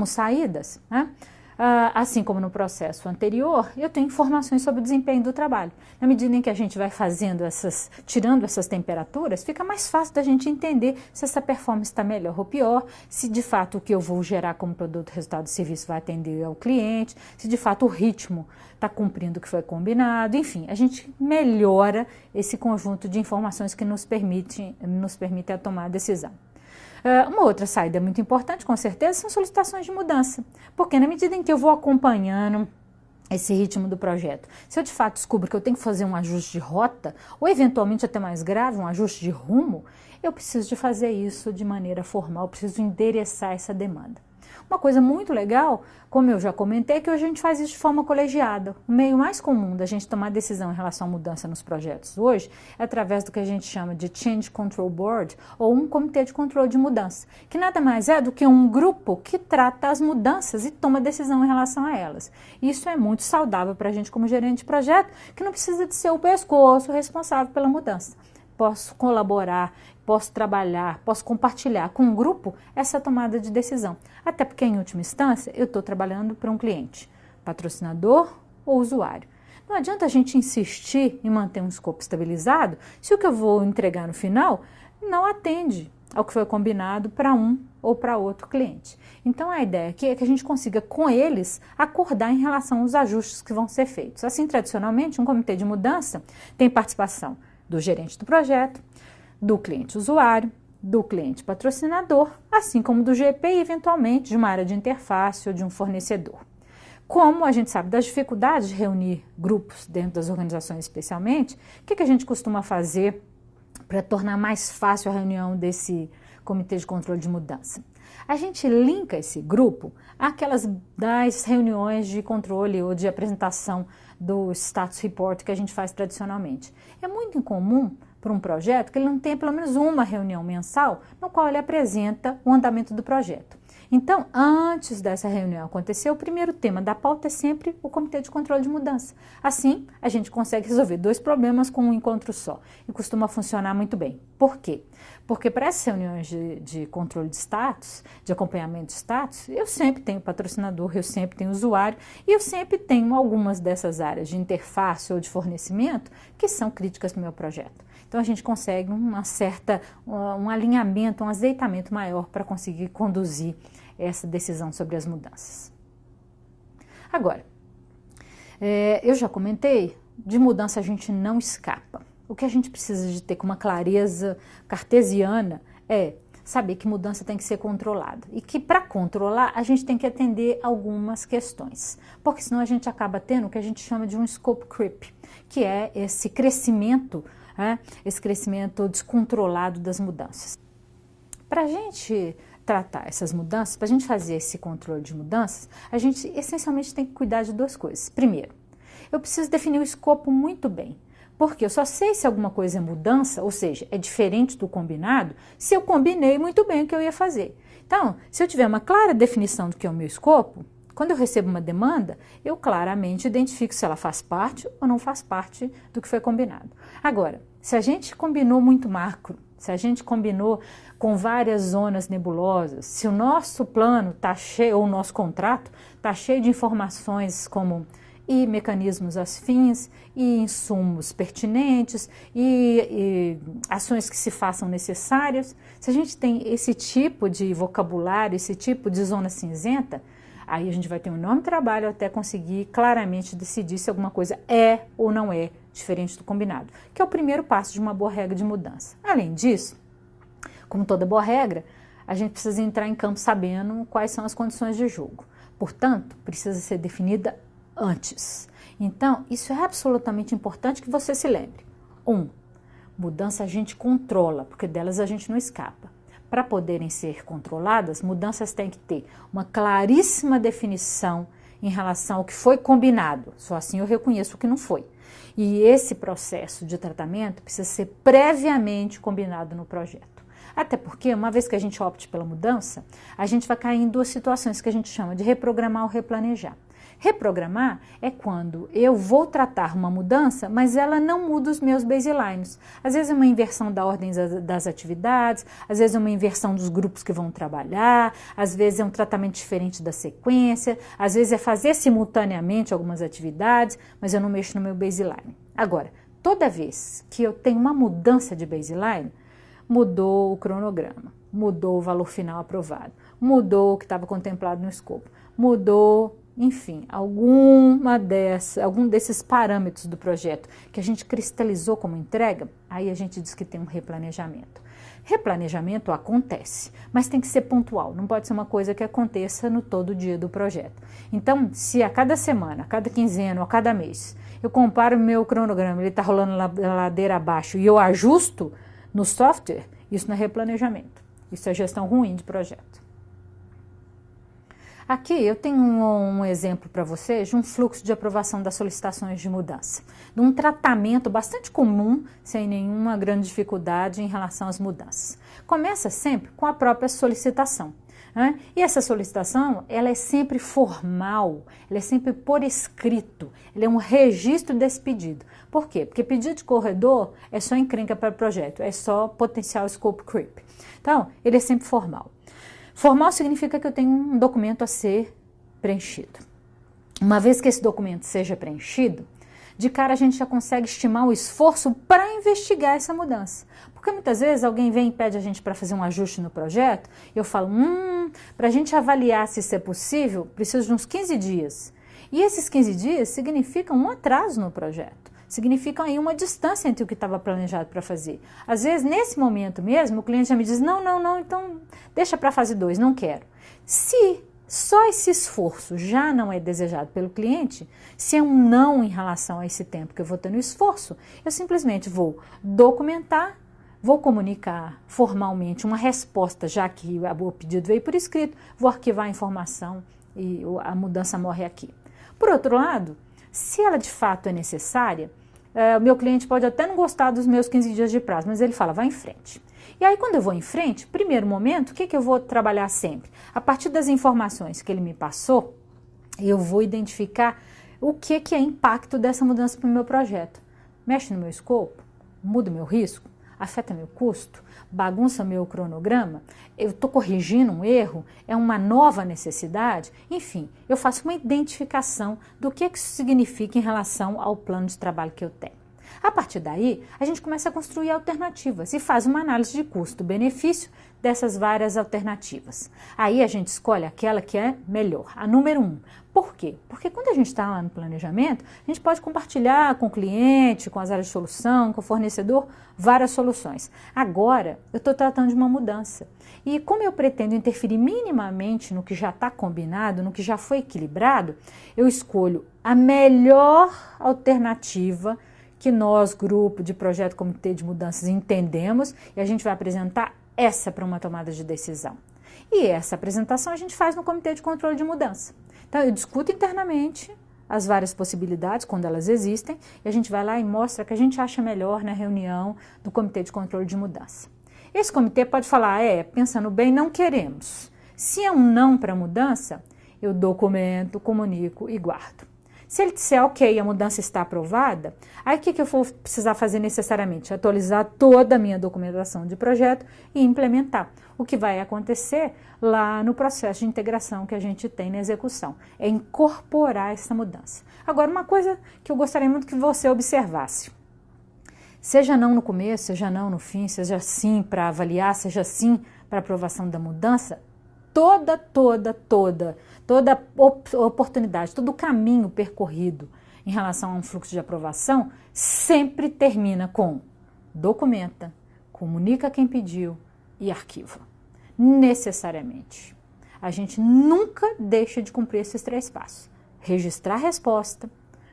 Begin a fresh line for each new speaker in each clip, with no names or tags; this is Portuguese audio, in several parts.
como saídas, né? Assim como no processo anterior, eu tenho informações sobre o desempenho do trabalho. Na medida em que a gente vai tirando essas temperaturas, fica mais fácil da gente entender se essa performance está melhor ou pior, se de fato o que eu vou gerar como produto, resultado de serviço vai atender ao cliente, se de fato o ritmo está cumprindo o que foi combinado, enfim, a gente melhora esse conjunto de informações que nos permite a tomar a decisão. Uma outra saída muito importante, com certeza, são solicitações de mudança, porque na medida em que eu vou acompanhando esse ritmo do projeto, se eu de fato descubro que eu tenho que fazer um ajuste de rota, ou eventualmente até mais grave, um ajuste de rumo, eu preciso de fazer isso de maneira formal, preciso endereçar essa demanda. Uma coisa muito legal, como eu já comentei, é que hoje a gente faz isso de forma colegiada. O meio mais comum da gente tomar decisão em relação à mudança nos projetos hoje é através do que a gente chama de Change Control Board, ou um comitê de controle de mudança, que nada mais é do que um grupo que trata as mudanças e toma decisão em relação a elas. Isso é muito saudável para a gente como gerente de projeto, que não precisa de ser o pescoço responsável pela mudança. Posso colaborar, posso trabalhar, posso compartilhar com um grupo essa tomada de decisão. Até porque, em última instância, eu estou trabalhando para um cliente, patrocinador ou usuário. Não adianta a gente insistir em manter um escopo estabilizado se o que eu vou entregar no final não atende ao que foi combinado para um ou para outro cliente. Então, a ideia aqui é que a gente consiga, com eles, acordar em relação aos ajustes que vão ser feitos. Assim, tradicionalmente, um comitê de mudança tem participação do gerente do projeto, do cliente usuário, do cliente patrocinador, assim como do GP e, eventualmente, de uma área de interface ou de um fornecedor. Como a gente sabe das dificuldades de reunir grupos dentro das organizações especialmente, o que a gente costuma fazer para tornar mais fácil a reunião desse comitê de controle de mudança? A gente linka esse grupo àquelas das reuniões de controle ou de apresentação do status report que a gente faz tradicionalmente. É muito incomum para um projeto que ele não tenha pelo menos uma reunião mensal no qual ele apresenta o andamento do projeto. Então, antes dessa reunião acontecer, o primeiro tema da pauta é sempre o Comitê de Controle de Mudança. Assim, a gente consegue resolver dois problemas com um encontro só e costuma funcionar muito bem. Por quê? Porque para essas reuniões de controle de status, de acompanhamento de status, eu sempre tenho patrocinador, eu sempre tenho usuário e eu sempre tenho algumas dessas áreas de interface ou de fornecimento que são críticas no meu projeto. Então, a gente consegue um alinhamento, um azeitamento maior para conseguir conduzir essa decisão sobre as mudanças. Agora, eu já comentei, de mudança a gente não escapa. O que a gente precisa de ter com uma clareza cartesiana é saber que mudança tem que ser controlada e que para controlar a gente tem que atender algumas questões, porque senão a gente acaba tendo o que a gente chama de um scope creep, que é esse crescimento descontrolado das mudanças. Para a gente tratar essas mudanças, para a gente fazer esse controle de mudanças, a gente essencialmente tem que cuidar de duas coisas. Primeiro, eu preciso definir o escopo muito bem, porque eu só sei se alguma coisa é mudança, ou seja, é diferente do combinado, se eu combinei muito bem o que eu ia fazer. Então, se eu tiver uma clara definição do que é o meu escopo, quando eu recebo uma demanda, eu claramente identifico se ela faz parte ou não faz parte do que foi combinado. Agora, se a gente combinou muito macro, se a gente combinou com várias zonas nebulosas, se o nosso plano está cheio, ou o nosso contrato está cheio de informações como e mecanismos afins, e insumos pertinentes, e ações que se façam necessárias, se a gente tem esse tipo de vocabulário, esse tipo de zona cinzenta, aí a gente vai ter um enorme trabalho até conseguir claramente decidir se alguma coisa é ou não é diferente do combinado, que é o primeiro passo de uma boa regra de mudança. Além disso, como toda boa regra, a gente precisa entrar em campo sabendo quais são as condições de jogo. Portanto, precisa ser definida antes. Então, isso é absolutamente importante que você se lembre. 1. Mudança a gente controla, porque delas a gente não escapa. Para poderem ser controladas, mudanças têm que ter uma claríssima definição em relação ao que foi combinado. Só assim eu reconheço o que não foi. E esse processo de tratamento precisa ser previamente combinado no projeto. Até porque, uma vez que a gente opte pela mudança, a gente vai cair em duas situações que a gente chama de reprogramar ou replanejar. Reprogramar é quando eu vou tratar uma mudança, mas ela não muda os meus baselines. Às vezes é uma inversão da ordem das atividades, às vezes é uma inversão dos grupos que vão trabalhar, às vezes é um tratamento diferente da sequência, às vezes é fazer simultaneamente algumas atividades, mas eu não mexo no meu baseline. Agora, toda vez que eu tenho uma mudança de baseline, mudou o cronograma, mudou o valor final aprovado, mudou o que estava contemplado no escopo, mudou, enfim, algum desses parâmetros do projeto que a gente cristalizou como entrega, aí a gente diz que tem um replanejamento. Replanejamento acontece, mas tem que ser pontual, não pode ser uma coisa que aconteça no todo dia do projeto. Então, se a cada semana, a cada quinzena ou a cada mês, eu comparo o meu cronograma, ele está rolando ladeira abaixo e eu ajusto no software, isso não é replanejamento, isso é gestão ruim de projeto. Aqui eu tenho um exemplo para vocês de um fluxo de aprovação das solicitações de mudança, de um tratamento bastante comum, sem nenhuma grande dificuldade em relação às mudanças. Começa sempre com a própria solicitação, né? E essa solicitação, ela é sempre formal, ela é sempre por escrito, ela é um registro desse pedido. Por quê? Porque pedido de corredor é só encrenca para o projeto, é só potencial scope creep. Então, ele é sempre formal. Formal significa que eu tenho um documento a ser preenchido. Uma vez que esse documento seja preenchido, de cara a gente já consegue estimar o esforço para investigar essa mudança. Porque muitas vezes alguém vem e pede a gente para fazer um ajuste no projeto, e eu falo, para a gente avaliar se isso é possível, preciso de uns 15 dias. E esses 15 dias significam um atraso no projeto. Significam aí uma distância entre o que estava planejado para fazer. Às vezes, nesse momento mesmo, o cliente já me diz, não, então deixa para fase 2, não quero. Se só esse esforço já não é desejado pelo cliente, se é um não em relação a esse tempo que eu vou ter no esforço, eu simplesmente vou documentar, vou comunicar formalmente uma resposta, já que o pedido veio por escrito, vou arquivar a informação e a mudança morre aqui. Por outro lado, se ela de fato é necessária, o meu cliente pode até não gostar dos meus 15 dias de prazo, mas ele fala, vai em frente. E aí quando eu vou em frente, primeiro momento, o que eu vou trabalhar sempre? A partir das informações que ele me passou, eu vou identificar o que é impacto dessa mudança para o meu projeto. Mexe no meu escopo? Muda o meu risco? Afeta meu custo? Bagunça meu cronograma? Eu estou corrigindo um erro? É uma nova necessidade? Enfim, eu faço uma identificação do que isso significa em relação ao plano de trabalho que eu tenho. A partir daí, a gente começa a construir alternativas e faz uma análise de custo-benefício dessas várias alternativas. Aí a gente escolhe aquela que é melhor, a número 1. Por quê? Porque quando a gente está lá no planejamento, a gente pode compartilhar com o cliente, com as áreas de solução, com o fornecedor, várias soluções. Agora, eu estou tratando de uma mudança. E como eu pretendo interferir minimamente no que já está combinado, no que já foi equilibrado, eu escolho a melhor alternativa que nós, grupo de projeto comitê de mudanças, entendemos e a gente vai apresentar essa para uma tomada de decisão. E essa apresentação a gente faz no comitê de controle de mudança. Então eu discuto internamente as várias possibilidades, quando elas existem, e a gente vai lá e mostra o que a gente acha melhor na reunião do comitê de controle de mudança. Esse comitê pode falar, pensando bem, não queremos. Se é um não para a mudança, eu documento, comunico e guardo. Se ele disser, ok, a mudança está aprovada, aí o que eu vou precisar fazer necessariamente? Atualizar toda a minha documentação de projeto e implementar. O que vai acontecer lá no processo de integração que a gente tem na execução. É incorporar essa mudança. Agora, uma coisa que eu gostaria muito que você observasse. Seja não no começo, seja não no fim, seja sim para avaliar, seja sim para aprovação da mudança, toda oportunidade, todo o caminho percorrido em relação a um fluxo de aprovação sempre termina com documenta, comunica quem pediu e arquiva. Necessariamente. A gente nunca deixa de cumprir esses 3 passos. Registrar a resposta,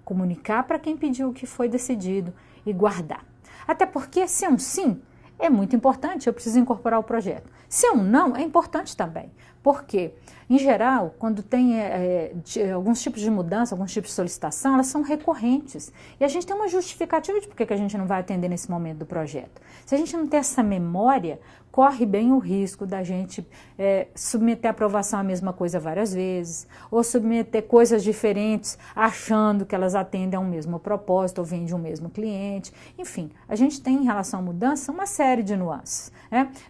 comunicar para quem pediu o que foi decidido e guardar. Até porque se é um sim, é muito importante, eu preciso incorporar o projeto. Se é um não, é importante também. Porque, em geral, quando tem alguns tipos de mudança, alguns tipos de solicitação, elas são recorrentes. E a gente tem uma justificativa de por que a gente não vai atender nesse momento do projeto. Se a gente não tem essa memória, corre bem o risco da gente submeter a aprovação à mesma coisa várias vezes, ou submeter coisas diferentes achando que elas atendem a um mesmo propósito ou vêm de um mesmo cliente. Enfim, a gente tem em relação à mudança uma série de nuances.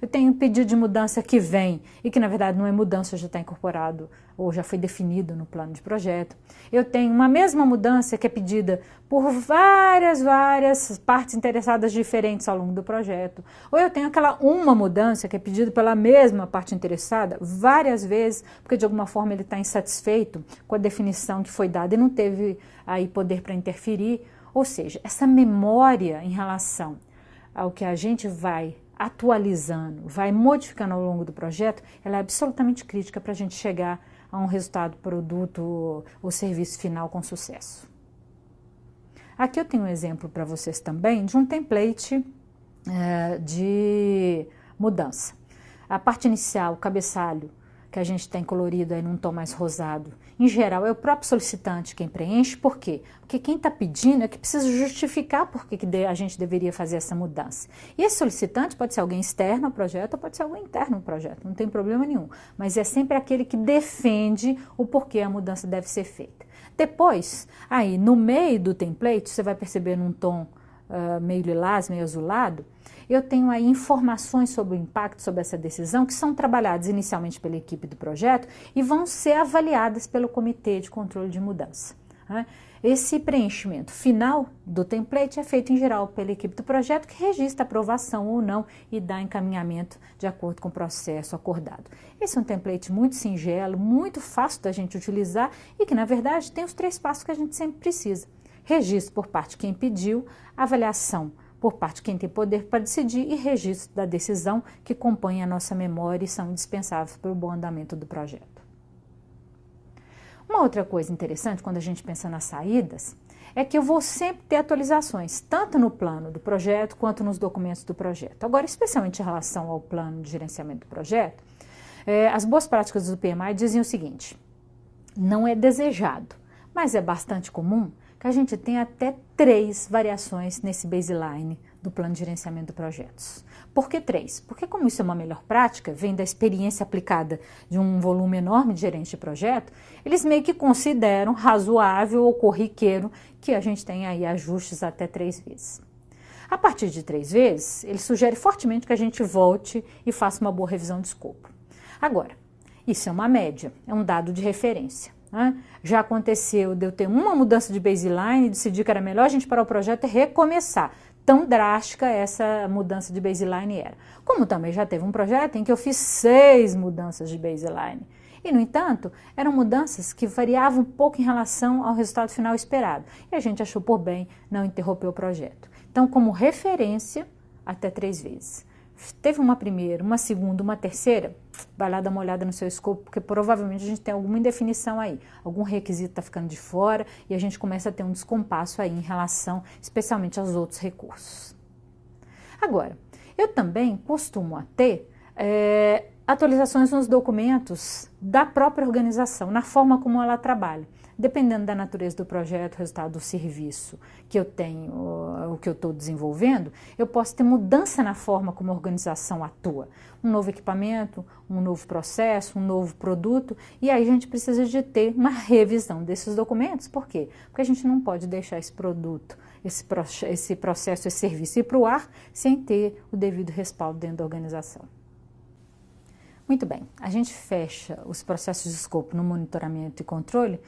Eu tenho um pedido de mudança que vem e que na verdade não é mudança, já está incorporado ou já foi definido no plano de projeto. Eu tenho uma mesma mudança que é pedida por várias partes interessadas diferentes ao longo do projeto. Ou eu tenho aquela uma mudança que é pedida pela mesma parte interessada várias vezes, porque de alguma forma ele está insatisfeito com a definição que foi dada e não teve aí poder para interferir. Ou seja, essa memória em relação ao que a gente vai atualizando, vai modificando ao longo do projeto, ela é absolutamente crítica para a gente chegar a um resultado, produto ou serviço final com sucesso. Aqui eu tenho um exemplo para vocês também de um template de mudança. A parte inicial, o cabeçalho, que a gente tem colorido aí num tom mais rosado, em geral é o próprio solicitante quem preenche. Por quê? Porque quem está pedindo é que precisa justificar por que a gente deveria fazer essa mudança. E esse solicitante pode ser alguém externo ao projeto ou pode ser alguém interno ao projeto, não tem problema nenhum. Mas é sempre aquele que defende o porquê a mudança deve ser feita. Depois, aí no meio do template, você vai perceber num tom meio lilás, meio azulado, eu tenho aí informações sobre o impacto, sobre essa decisão, que são trabalhadas inicialmente pela equipe do projeto e vão ser avaliadas pelo Comitê de Controle de Mudança. Esse preenchimento final do template é feito em geral pela equipe do projeto, que registra a aprovação ou não e dá encaminhamento de acordo com o processo acordado. Esse é um template muito singelo, muito fácil da gente utilizar e que, na verdade, tem os 3 passos que a gente sempre precisa. Registro por parte de quem pediu, avaliação por parte de quem tem poder para decidir e registro da decisão que compõe a nossa memória e são indispensáveis para o bom andamento do projeto. Uma outra coisa interessante quando a gente pensa nas saídas é que eu vou sempre ter atualizações, tanto no plano do projeto quanto nos documentos do projeto. Agora, especialmente em relação ao plano de gerenciamento do projeto, as boas práticas do PMI dizem o seguinte: não é desejado, mas é bastante comum que a gente tem até 3 variações nesse baseline do plano de gerenciamento de projetos. Por que 3? Porque como isso é uma melhor prática, vem da experiência aplicada de um volume enorme de gerentes de projeto, eles meio que consideram razoável ou corriqueiro que a gente tenha aí ajustes até 3 vezes. A partir de 3 vezes, ele sugere fortemente que a gente volte e faça uma boa revisão de escopo. Agora, isso é uma média, é um dado de referência. Já aconteceu de eu ter uma mudança de baseline e decidir que era melhor a gente parar o projeto e recomeçar. Tão drástica essa mudança de baseline era. Como também já teve um projeto em que eu fiz 6 mudanças de baseline. E, no entanto, eram mudanças que variavam um pouco em relação ao resultado final esperado. E a gente achou por bem não interromper o projeto. Então, como referência, até 3 vezes. Teve uma primeira, uma segunda, uma terceira, vai lá dar uma olhada no seu escopo, porque provavelmente a gente tem alguma indefinição aí, algum requisito está ficando de fora e a gente começa a ter um descompasso aí em relação, especialmente aos outros recursos. Agora, eu também costumo ter atualizações nos documentos da própria organização, na forma como ela trabalha. Dependendo da natureza do projeto, resultado do serviço que eu tenho, o que eu estou desenvolvendo, eu posso ter mudança na forma como a organização atua. Um novo equipamento, um novo processo, um novo produto, e aí a gente precisa de ter uma revisão desses documentos. Por quê? Porque a gente não pode deixar esse produto, esse processo, esse serviço ir para o ar sem ter o devido respaldo dentro da organização. Muito bem, a gente fecha os processos de escopo no monitoramento e controle,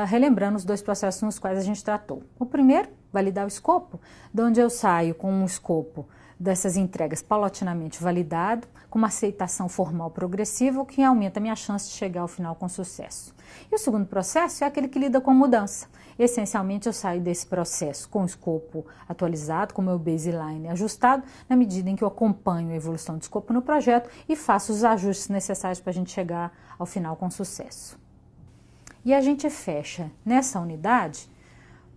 relembrando os 2 processos nos quais a gente tratou. O primeiro, validar o escopo, de onde eu saio com um escopo dessas entregas paulatinamente validado, com uma aceitação formal progressiva, o que aumenta a minha chance de chegar ao final com sucesso. E o segundo processo é aquele que lida com a mudança. Essencialmente, eu saio desse processo com o escopo atualizado, com o meu baseline ajustado, na medida em que eu acompanho a evolução do escopo no projeto e faço os ajustes necessários para a gente chegar ao final com sucesso. E a gente fecha nessa unidade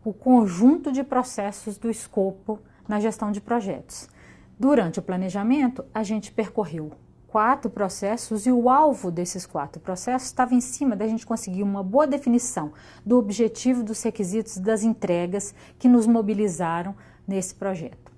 o conjunto de processos do escopo na gestão de projetos. Durante o planejamento, a gente percorreu 4 processos e o alvo desses 4 processos estava em cima da gente conseguir uma boa definição do objetivo, dos requisitos, das entregas que nos mobilizaram nesse projeto.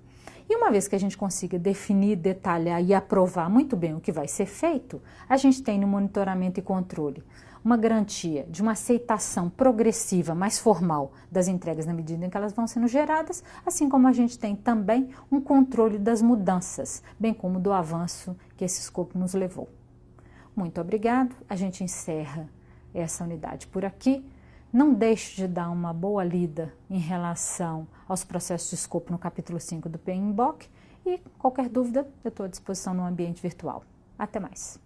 E uma vez que a gente consiga definir, detalhar e aprovar muito bem o que vai ser feito, a gente tem no monitoramento e controle uma garantia de uma aceitação progressiva, mais formal das entregas na medida em que elas vão sendo geradas, assim como a gente tem também um controle das mudanças, bem como do avanço que esse escopo nos levou. Muito obrigado, a gente encerra essa unidade por aqui. Não deixe de dar uma boa lida em relação aos processos de escopo no capítulo 5 do PMBOK e qualquer dúvida eu estou à disposição no ambiente virtual. Até mais!